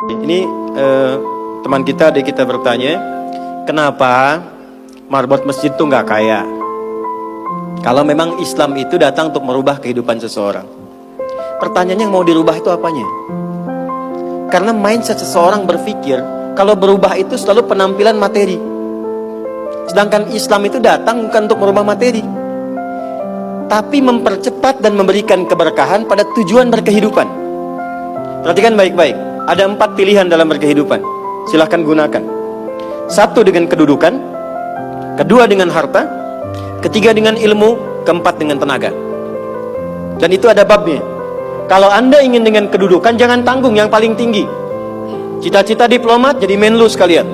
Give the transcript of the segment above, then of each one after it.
Ini teman kita, adik kita bertanya, kenapa marbot masjid itu nggak kaya? Kalau memang Islam itu datang untuk merubah kehidupan seseorang. Pertanyaannya yang mau dirubah itu apanya? Karena mindset seseorang berpikir, kalau berubah itu selalu penampilan materi. Sedangkan Islam itu datang bukan untuk merubah materi, tapi mempercepat dan memberikan keberkahan pada tujuan berkehidupan. Perhatikan baik-baik. Ada 4 pilihan dalam berkehidupan. Silahkan gunakan. 1 dengan kedudukan, 2 dengan harta, 3 dengan ilmu, 4 dengan tenaga. Dan itu ada babnya. Kalau Anda ingin dengan kedudukan, jangan tanggung yang paling tinggi. Cita-cita diplomat jadi menlu sekalian.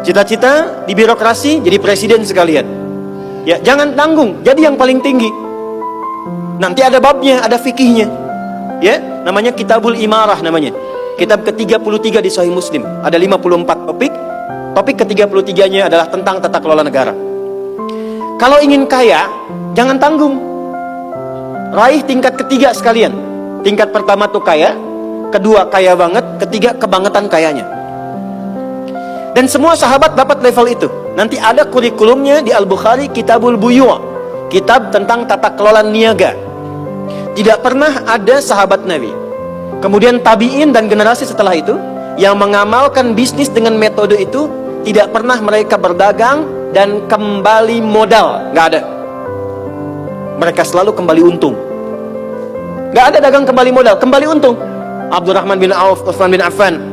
Cita-cita di birokrasi jadi presiden sekalian. Ya, jangan tanggung, jadi yang paling tinggi. Nanti ada babnya, ada fikihnya. Ya, namanya Kitabul Imarah namanya. Kitab ke-33 di Sahih Muslim. Ada 54 topik. Topik ke-33-nya adalah tentang tata kelola negara. Kalau ingin kaya, jangan tanggung. Raih tingkat ketiga sekalian. Tingkat pertama tuh kaya, kedua kaya banget, ketiga kebangetan kayanya. Dan semua sahabat dapat level itu. Nanti ada kurikulumnya di Al-Bukhari, Kitabul Buyu', kitab tentang tata kelola niaga. Tidak pernah ada sahabat Nabi, kemudian tabi'in dan generasi setelah itu yang mengamalkan bisnis dengan metode itu. Tidak pernah mereka berdagang dan kembali modal, nggak ada. Mereka selalu kembali untung. Nggak ada dagang kembali modal, kembali untung. Abdurrahman bin Auf, Utsman bin Affan.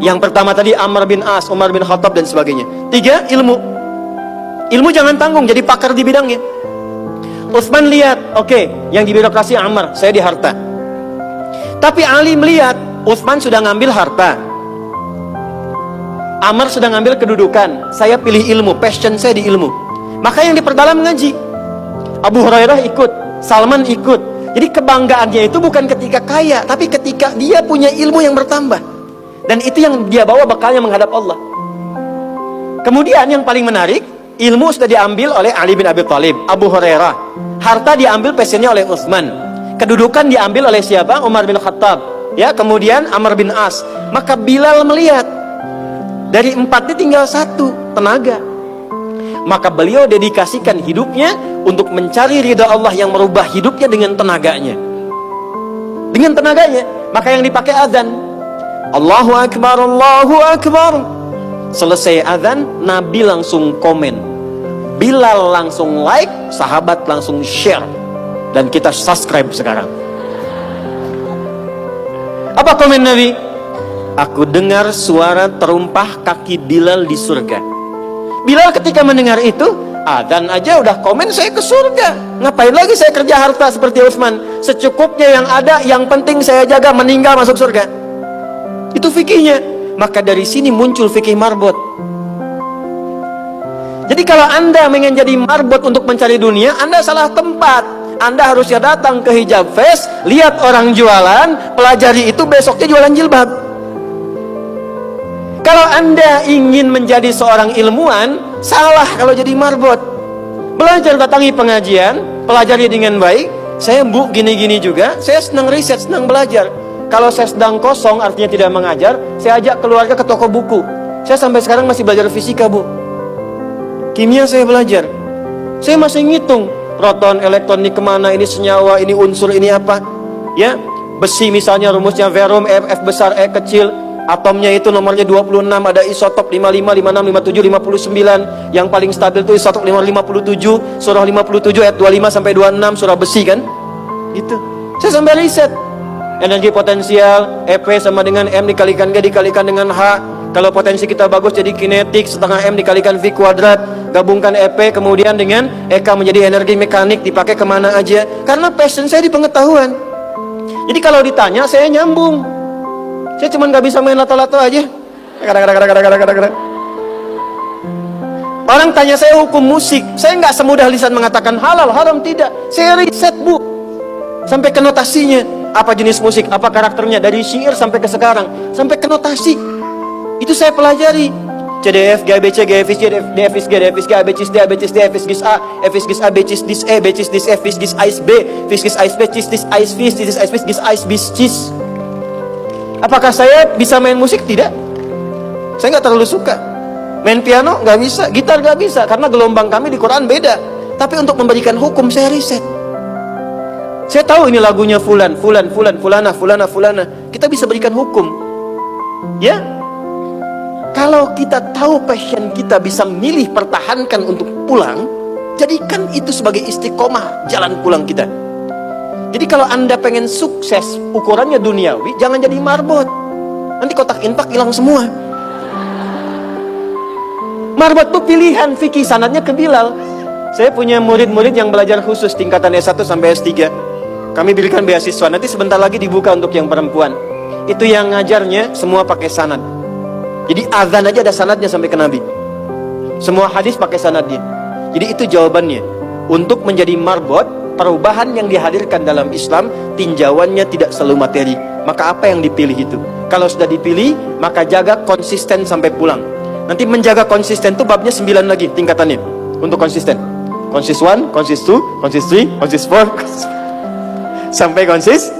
Yang pertama tadi Amr bin As, Umar bin Khattab dan sebagainya. 3, ilmu. Ilmu jangan tanggung, jadi pakar di bidangnya. Utsman lihat, oke, yang di birokrasi Amr, saya di harta. Tapi Ali melihat, Utsman sudah ngambil harta, Amr sudah ngambil kedudukan, saya pilih ilmu, passion saya di ilmu. Maka yang diperdalam ngaji. Abu Hurairah ikut, Salman ikut. Jadi kebanggaannya itu bukan ketika kaya, tapi ketika dia punya ilmu yang bertambah. Dan itu yang dia bawa bekalnya menghadap Allah. Kemudian yang paling menarik, ilmu sudah diambil oleh Ali bin Abi Thalib, Abu Hurairah. Harta diambil passionnya oleh Utsman. Kedudukan diambil oleh siapa? Umar bin Khattab. Ya, kemudian Amr bin As. Maka Bilal melihat, dari 4 ini tinggal 1, tenaga. Maka beliau dedikasikan hidupnya untuk mencari ridha Allah yang merubah hidupnya dengan tenaganya. Dengan tenaganya. Maka yang dipakai azan. Allahu Akbar, Allahu Akbar. Selesai azan, Nabi langsung komen. Bilal langsung like, sahabat langsung share. Dan kita subscribe sekarang. Apa komen Nabi? Aku dengar suara terumpah kaki Bilal di surga. Bilal ketika mendengar itu, adzan aja udah komen saya ke surga. Ngapain lagi saya kerja harta seperti Utsman? Secukupnya yang ada, yang penting saya jaga, meninggal masuk surga. Itu fikihnya. Maka dari sini muncul fikih marbot. Jadi kalau Anda ingin jadi marbot untuk mencari dunia, Anda salah tempat. Anda harusnya datang ke Hijab Fest, lihat orang jualan, pelajari itu, besoknya jualan jilbab. Kalau Anda ingin menjadi seorang ilmuwan, salah kalau jadi marbot. Belajar, datangi pengajian, pelajari dengan baik. Saya Bu gini-gini juga, saya senang riset, senang belajar. Kalau saya sedang kosong, artinya tidak mengajar, saya ajak keluarga ke toko buku. Saya sampai sekarang masih belajar fisika Bu. Kimia saya belajar. Saya masih ngitung proton, elektron ini kemana, ini senyawa, ini unsur, ini apa. Ya, besi misalnya rumusnya verum, F besar, E kecil. Atomnya itu nomornya 26, ada isotop 55, 56, 57, 59. Yang paling stabil itu isotop 57, surah 57 ayat 25 sampai 26, surah besi kan? Gitu. Saya sampai riset. Energi potensial, EP sama dengan M dikalikan G dikalikan dengan H. Kalau potensi kita bagus jadi kinetik, setengah M dikalikan V kuadrat. Gabungkan EP kemudian dengan EK menjadi energi mekanik, dipakai kemana aja. Karena passion saya di pengetahuan. Jadi kalau ditanya, saya nyambung. Saya cuma nggak bisa main lato-lato aja. Orang tanya saya hukum musik, saya nggak semudah lisan mengatakan halal, haram, tidak. Saya riset Bu, sampai ke notasinya. Apa jenis musik, apa karakternya, dari syair sampai ke sekarang, sampai ke notasi. Itu saya pelajari. CDF, GABC, GFIS, DFIS, GDFIS, GABCIS, DABCIS, DFIS, GIS A, FIS, GIS A, BCIS, DIS E, BCIS, DIS F, FIS, GIS AIS B, FIS, GIS AIS B, CIS, DIS AIS FIS, DIS AIS FIS, GIS AIS BIS, CIS. Apakah saya bisa main musik? Tidak. Saya nggak terlalu suka. Main piano nggak bisa, gitar nggak bisa, karena gelombang kami di Quran beda. Tapi untuk memberikan hukum saya riset. Saya tahu ini lagunya fulan, fulana. Kita bisa berikan hukum. Ya. Kalau kita tahu passion kita, bisa milih, pertahankan untuk pulang, jadikan itu sebagai istiqomah jalan pulang kita. Jadi kalau Anda pengen sukses, ukurannya duniawi, jangan jadi marbot. Nanti kotak infak hilang semua. Marbot itu pilihan, fikih sanadnya ke Bilal. Saya punya murid-murid yang belajar khusus tingkatan S1 sampai S3. Kami berikan beasiswa, nanti sebentar lagi dibuka untuk yang perempuan. Itu yang ngajarnya semua pakai sanad. Jadi azan aja ada sanadnya sampai ke Nabi. Semua hadis pakai sanadnya. Jadi itu jawabannya. Untuk menjadi marbot, perubahan yang dihadirkan dalam Islam, tinjauannya tidak selalu materi. Maka apa yang dipilih itu? Kalau sudah dipilih, maka jaga konsisten sampai pulang. Nanti menjaga konsisten itu babnya 9 lagi tingkatannya. Untuk konsisten. Konsis 1, konsis 2, konsis 3, konsis 4, sampai konsis